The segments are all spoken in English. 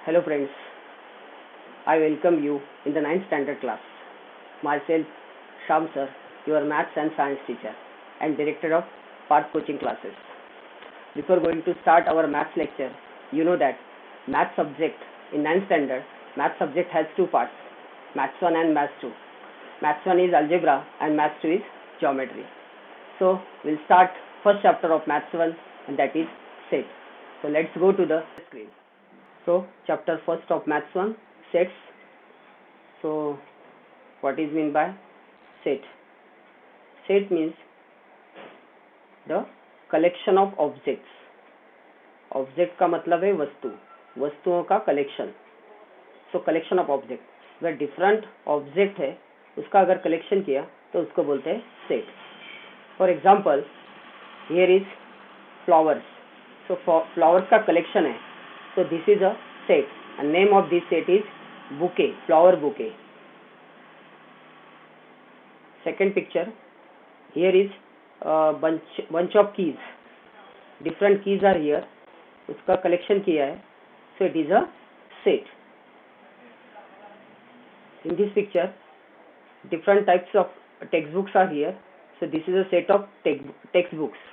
Hello friends, I welcome you in the ninth standard class. Myself, Sham sir, your maths and science teacher and director of Path coaching classes. Before going to start our maths lecture, you know that math subject in ninth standard, math subject has two parts, maths 1 and maths 2. Maths 1 is algebra and maths 2 is geometry. So we'll start first chapter of maths 1 and that is set. So let's go to the screen. So chapter first of maths 1, sets. So what is mean by set? Set means the collection of objects. Object का मतलब है वस्तु, वस्तुओं का collection. So collection of object. अगर different object है उसका अगर कलेक्शन किया तो उसको बोलते हैं set. For example here is flowers. So flowers का कलेक्शन है, so this is a set and name of this set is bouquet, flower bouquet. Second picture, here is a bunch of keys, different keys are here, उसका collection किया है, so it is a set. In this picture different types of textbooks are here, so this is a set of textbooks.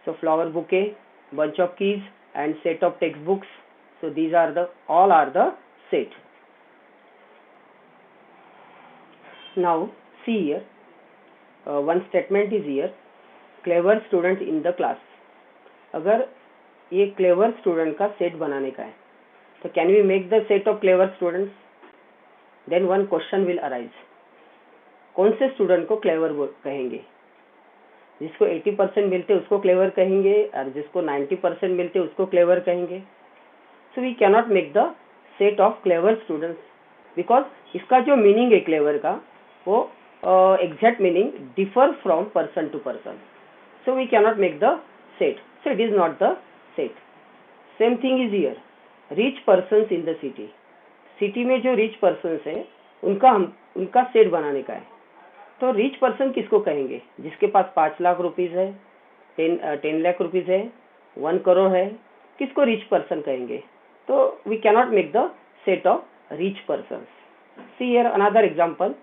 So flower bouquet, bunch of keys and set of textbooks, so these are the all are the set. Now see here, one statement is here, clever student in the class. अगर ये clever student का set बनाने का है तो can we make the set of clever students? Then one question will arise, कौन से student को क्लेवर कहेंगे? जिसको 80% मिलते उसको क्लेवर कहेंगे और जिसको 90% मिलते उसको क्लेवर कहेंगे. So we cannot make the set of clever students because इसका जो मीनिंग है क्लेवर का वो exact meaning differ from person to person. So we cannot make the set, so it is not the set. Same thing is here, rich persons in the city. City में जो rich persons है उनका set बनाने का है. तो rich person किसको कहेंगे? जिसके पास 5 लाख रुपीज है, 10 लाख रुपीज है, 1 करोड़ है, किसको रिच पर्सन कहेंगे? तो we cannot make the set of rich person. See here another example,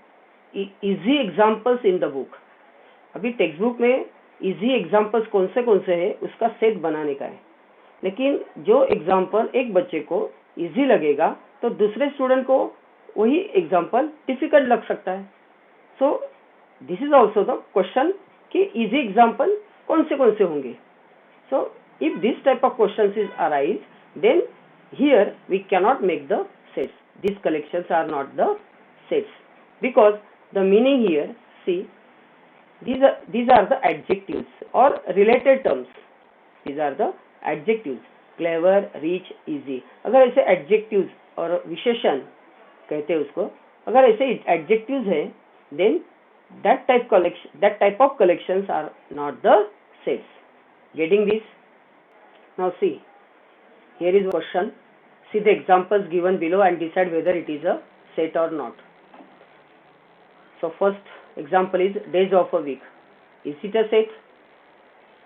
easy examples in the book. अभी टेक्स्ट बुक में इजी एग्जांपल्स कौन से है उसका सेट बनाने का है. लेकिन जो एग्जांपल एक बच्चे को इजी लगेगा तो दूसरे स्टूडेंट को वही एग्जांपल डिफिकल्ट लग सकता है. So this is also the question कि इजी एग्जाम्पल कौन से होंगे. So if this type of question is arise then here we cannot make the sets. This collections are not the sets because the meaning here see these are the adjectives or related terms. These are the adjectives, clever, rich, easy. अगर ऐसे adjectives और विशेषण कहते हैं उसको, अगर ऐसे adjectives है then that type of collections are not the sets. Getting this? Now see, here is a question. See the examples given below and decide whether it is a set or not. So first example is days of a week. Is it a set?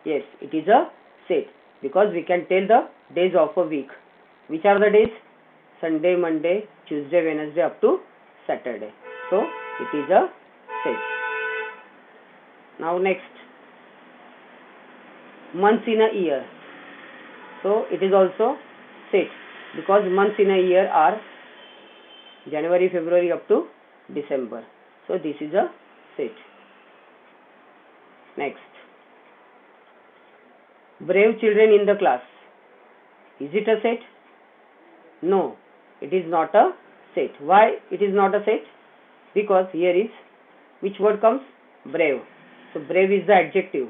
Yes, it is a set because we can tell the days of a week. Which are the days? Sunday, Monday, Tuesday, Wednesday up to Saturday. So it is a set. Now next, months in a year. So it is also set because months in a year are January, February up to December. So this is a set. Next, brave children in the class. Is it a set? No, it is not a set. Why it is not a set? Because here is which word comes? Brave. So brave is the adjective.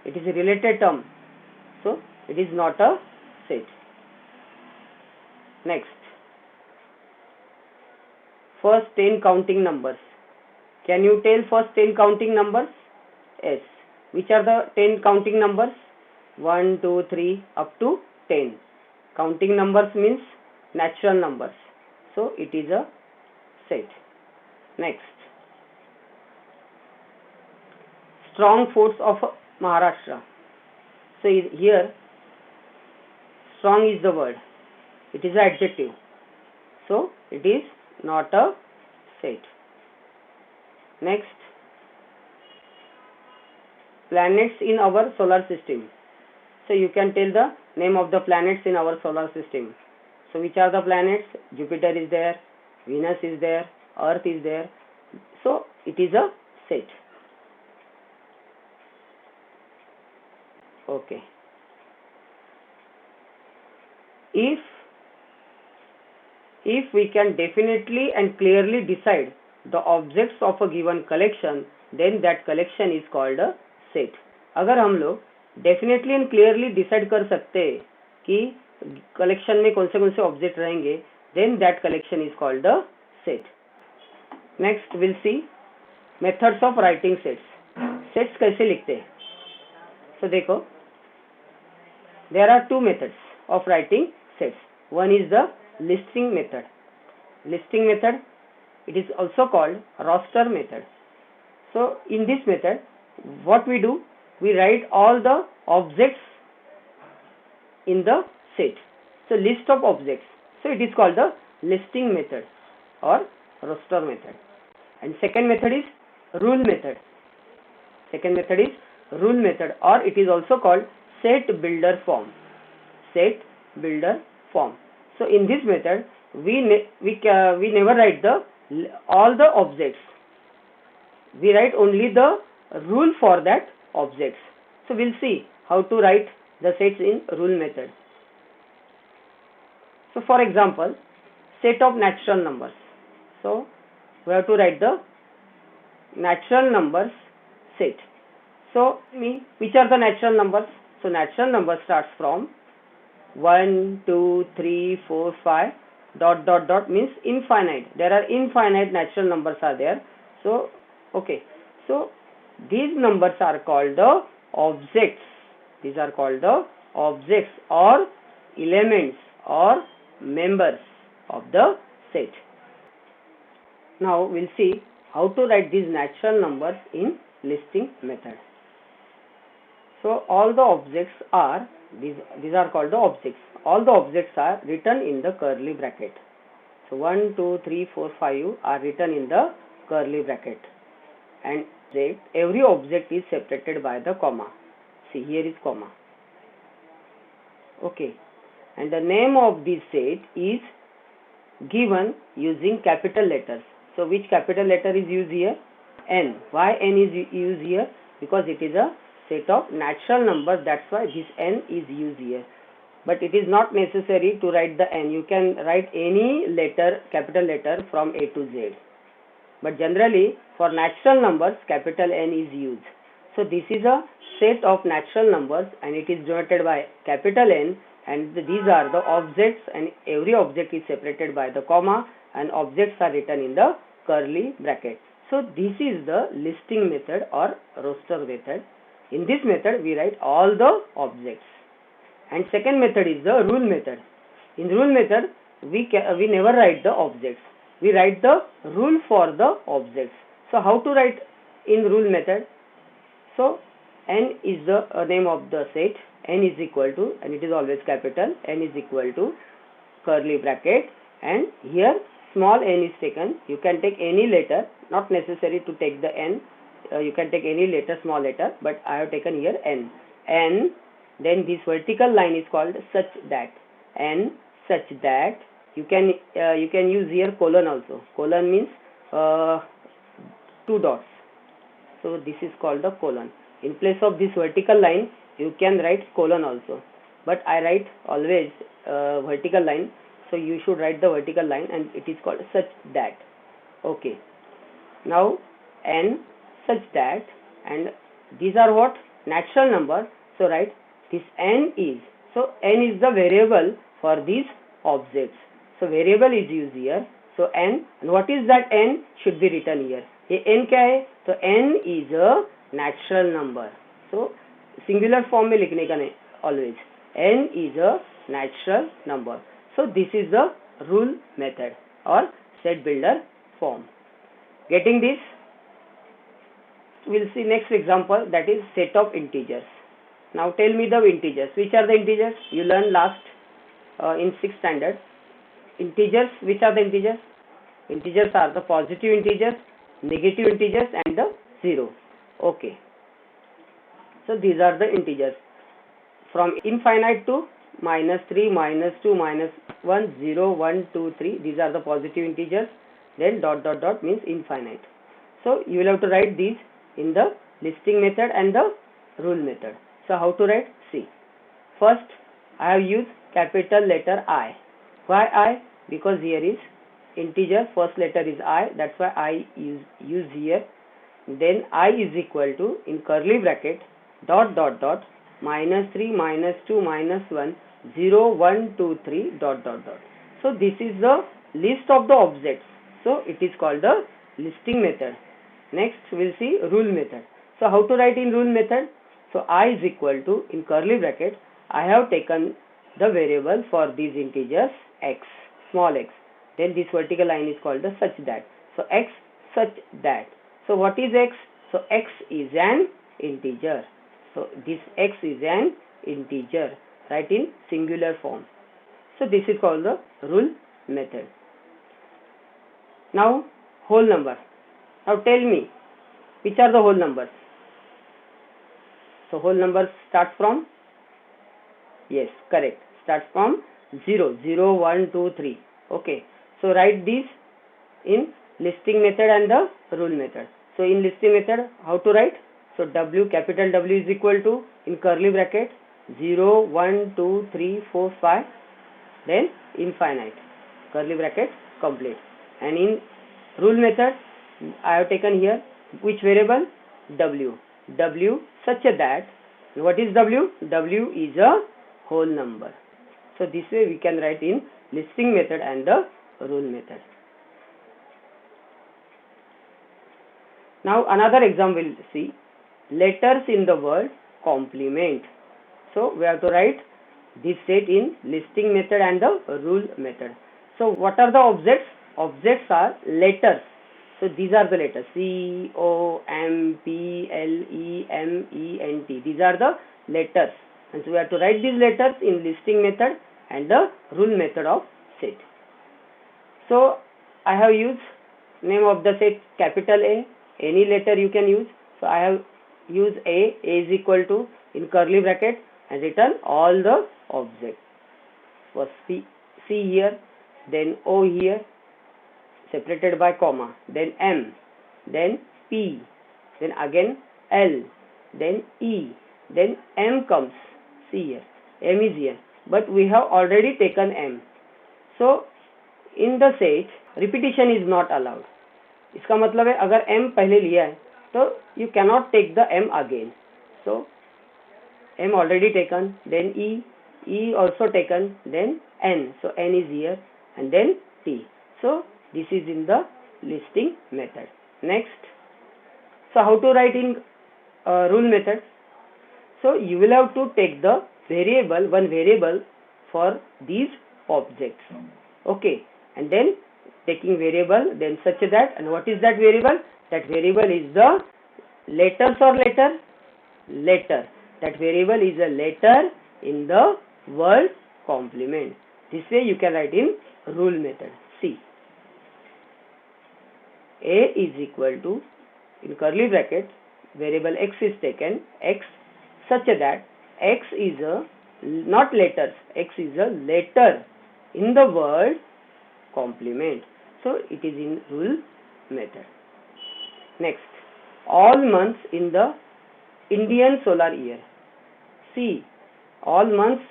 It is a related term. So it is not a set. Next, first 10 counting numbers. Can you tell first 10 counting numbers? Yes. Which are the 10 counting numbers? 1, 2, 3 up to 10. Counting numbers means natural numbers. So it is a set. Next, strong force of Maharashtra. So here strong is the word. It is an adjective. So it is not a set. Next, planets in our solar system. So you can tell the name of the planets in our solar system. So which are the planets? Jupiter is there, Venus is there, Earth is there. So it is a set. Okay. If we can definitely and clearly decide the objects of a given collection, then that collection is called a set. अगर हम लोग definitely and clearly decide कर सकते हैं कि collection में कौन से ऑब्जेक्ट रहेंगे, then that collection is called the set. Next will see methods of writing sets. Sets कैसे लिखते हैं? सो देखो, there are two methods of writing sets. One is the listing method. Listing method, it is also called roster method. So in this method, what we do, we write all the objects in the set. So list of objects. So it is called the listing method or roster method. And second method is rule method. Second method is rule method, or it is also called set builder form. Set builder form. So in this method, we never write all the objects. We write only the rule for that objects. So we'll see how to write the sets in rule method. So for example, set of natural numbers. So we have to write the natural numbers set. So which are the natural numbers? So natural number starts from 1, 2, 3, 4, 5, ... means infinite. There are infinite natural numbers are there. So okay, so these numbers are called the objects. These are called the objects or elements or members of the set. Now we'll see how to write these natural numbers in listing method. So all the objects are these are called the objects. All the objects are written in the curly bracket. So 1, 2, 3, 4, 5 are written in the curly bracket, and every object is separated by the comma. See, here is comma. Okay, and the name of this set is given using capital letters. So which capital letter is used here? N. Why N is used here? Because it is a set of natural numbers, that's why this N is used here. But it is not necessary to write the N. You can write any letter, capital letter from A to Z. But generally for natural numbers, capital N is used. So this is a set of natural numbers and it is denoted by capital N, and these are the objects, and every object is separated by the comma, and objects are written in the curly bracket. So this is the listing method or roster method. In this method we write all the objects. And second method is the rule method. In rule method we never write the objects. We write the rule for the objects. So how to write in rule method? So N is the name of the set. N is equal to, and it is always capital, N is equal to curly bracket, and here small n is taken. You can take any letter, not necessary to take the N. You can take any letter, small letter, but I have taken here N. N, then this vertical line is called such that. N such that. You can use here colon also. Colon means 2 dots. So this is called the colon. In place of this vertical line, you can write colon also. But I write always vertical line. So you should write the vertical line, and it is called such that. Okay. Now N such that, and these are what? Natural number. So write this N is. So N is the variable for these objects. So variable is used here. So N, and what is that N should be written here. ये N क्या है? तो N is a natural number. So singular form में लिखने का नहीं, always. N is a natural number. So this is the rule method or set builder form. Getting this? We'll see next example, that is set of integers. Now tell me the integers. Which are the integers? You learned last in 6th standard. Integers, which are the integers? Integers are the positive integers, negative integers and the 0. Okay. So these are the integers. From infinite to -3, -2, -1, 0, 1, 2, 3. These are the positive integers. Then dot dot dot means infinite. So you will have to write these in the listing method and the rule method. So how to write? See. First, I have used capital letter I. Why I? Because here is integer, first letter is I, that's why I is used here. Then I is equal to, in curly bracket, dot dot dot, -3, -2, -1, 0, 1, 2, 3, dot dot dot. So this is the list of the objects. So it is called the listing method. Next we'll see rule method. So how to write in rule method? So I is equal to, in curly bracket, I have taken the variable for these integers x, small x. Then this vertical line is called the such that. So x such that. So what is x? So x is an integer. So this x is an integer. Write in singular form. So this is called the rule method. Now whole number. Now tell me, which are the whole numbers? So whole numbers start from, yes, correct, starts from 0, 0, 1, 2, 3. Okay. So write these in listing method and the rule method. So in listing method, how to write? So W, capital W is equal to, in curly bracket, 0, 1, 2, 3, 4, 5, then infinite, curly bracket complete. And in rule method, I have taken here which variable? W. W such that, what is W? W is a whole number. So this way we can write in listing method and the rule method. Now another example we'll see, letters in the word complement. So we have to write this set in listing method and the rule method. So what are the objects? Objects are letters. So these are the letters C, O, M, P, L, E, M, E, N, T. These are the letters. And so we have to write these letters in listing method and the rule method of set. So I have used name of the set capital A. Any letter you can use. So I have used A is equal to, in curly bracket, and written all the objects. First C here, then O here, separated by comma, then M, then P, then again L, then E, then M comes. See here, M is here, but we have already taken M. So in the set, repetition is not allowed. इसका मतलब है अगर M पहले लिया है तो you cannot take the M again. So M already taken, then E also taken, then N. So N is here and then T. So this is in the listing method. Next, so how to write in rule method? So you will have to take the variable, one variable for these objects. Okay, and then taking variable, then such that, and what is that variable? That variable is the letters or letter? Letter. That variable is a letter in the word complement. This way you can write in rule method. See, A is equal to, in curly bracket, variable x is taken, x such that x is a, not letters, x is a letter in the word complement. So it is in rule method. Next, all months in the Indian solar year. See, all months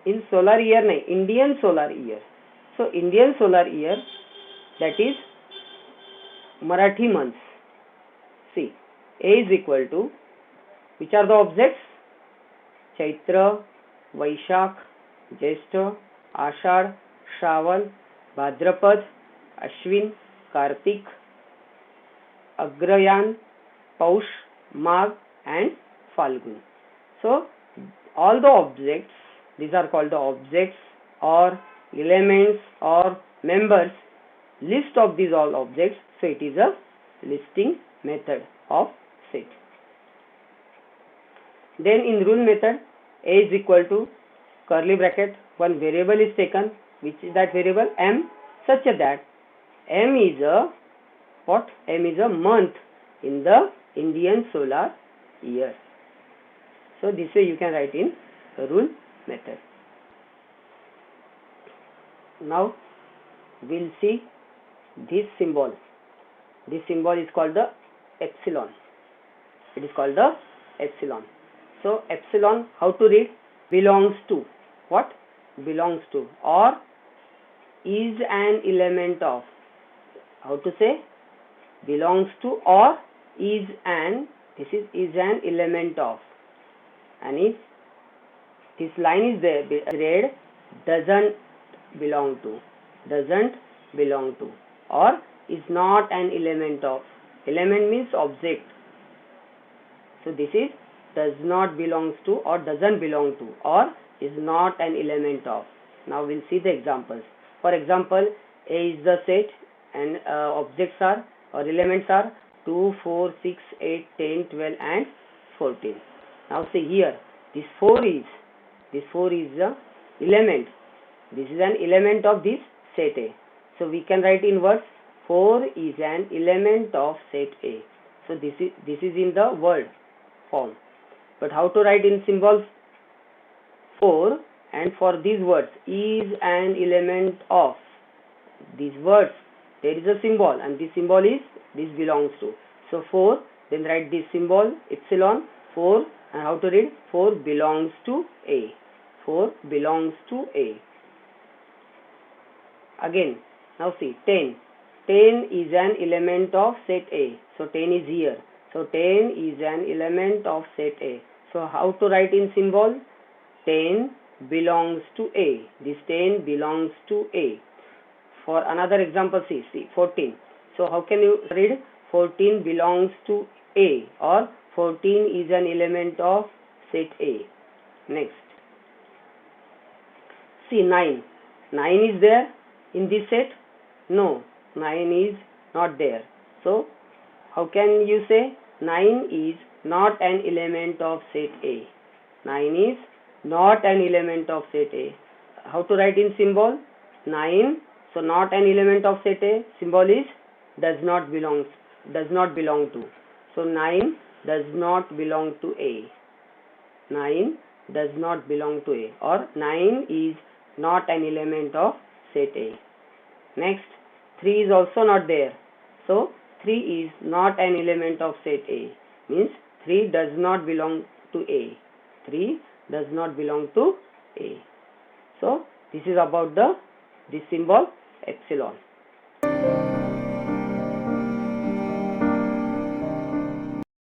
in solar year, nahi, Indian solar year. So Indian solar year, that is Marathi months. See, A is equal to, which are the objects? Chaitra, Vaishakh, Jyeshtha, Ashadh, Shravan, Bhadrapad, Ashwin, Kartik, Agrayan, Paush, Magh and Falgun. So all the objects, these are called the objects or elements or members, list of these all objects. So it is a listing method of set. Then in rule method, A is equal to, curly bracket, one variable is taken, which is that variable m, such that m is a what? M is a month in the Indian solar year. So this way you can write in rule method. Now we'll see this symbol. This symbol is called the epsilon. It is called the epsilon. So epsilon, how to read? Belongs to. What? Belongs to, or is an element of. How to say? Belongs to or is an. This is an element of. And if this line is there, read doesn't belong to. Doesn't belong to, or is not an element of. Element means object. So this is does not belongs to, or doesn't belong to, or is not an element of. Now we'll see the examples. For example, A is the set, and objects are, or elements are 2, 4, 6, 8, 10, 12 and 14. Now see here, this 4 is the element. This is an element of this set A. So we can write in words, 4 is an element of set A. So this is in the word form. But how to write in symbols? 4, and for these words, is an element of. These words, there is a symbol, and this symbol is this belongs to. So 4, then write this symbol epsilon 4, and how to read? 4 belongs to A. 4 belongs to A. Again, now see 10. 10 is an element of set A. So 10 is here. So 10 is an element of set A. So how to write in symbol? 10 belongs to A. This 10 belongs to A. For another example, see 14. So how can you read? 14 belongs to A, or 14 is an element of set A. Next, see 9. 9 is there in this set? No, 9 is not there. So how can you say 9 is not an element of set A? 9 is not an element of set A. How to write in symbol? 9. So not an element of set A. Symbol is does not belong to. So 9 does not belong to A. 9 does not belong to A, or 9 is not an element of set A. Next, 3 is also not there. So 3 is not an element of set A. Means 3 does not belong to A. 3 does not belong to A. So this is about this symbol epsilon.